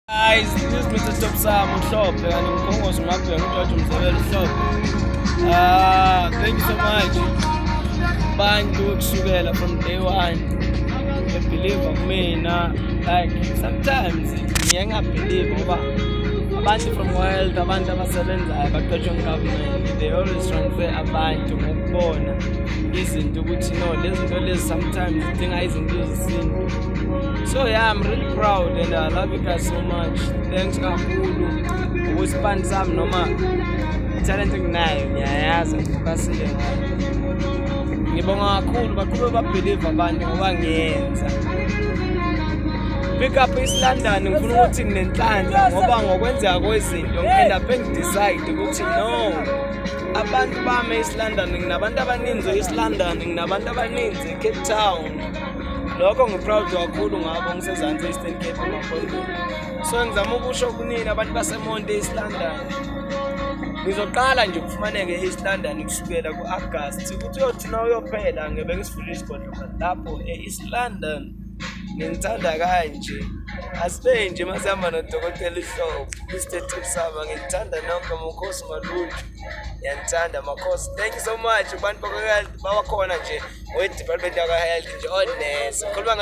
Guys, this is Mr. Top Sam Mhlophe and ngumkhongozi ngapha ngidodwa umzabelo Mhlophe. Thank you so much. Bantu kusukela from day one. They believe kumina. Like sometimes ngiye ngabelieve ngoba abantu from world abantu abasebenzayo baqoshwe government they always transfer abantu ngokubona izinto ukuthi no lezi zinto lezi sometimes zidinga izinto ezisinto. So yeah, I'm really proud and I love you guys so much. Thanks kakhulu ukusipani sami noma talent enginayo ngiyayazi ngifocusile ngayo. Ngibonga kakhulu baqhube babelieve abantu ngoba ngiyenza. Pick up East London ngifuna ukuthi nginenhlanhla ngoba ngokwenzeka kwezinto ngenda bengidecide ukuthi no abantu bami East London nginabantu abaninzi East London nginabantu abaninzi eCape Town. Lokho ngiproud kakhulu ngabo ngisezantsi Eastern Cape emapondweni. So ngizama ukusho kunini abantu baseMonti East London. Ngizoqala nje ukufumaneke East London kusukela kuAugust ukuthi uyothina uyophela ngebe ngisifuna isigodlo lapho eEast London. Ngithanda kanje asibe nje masihamba noDokotela Mhlophe Mr. Top Sam ngithanda nonke Mkhosi Malulu ngiyithanda Makhosi. Thank you so much abantu bakhona nje we department yakwa health nje onesi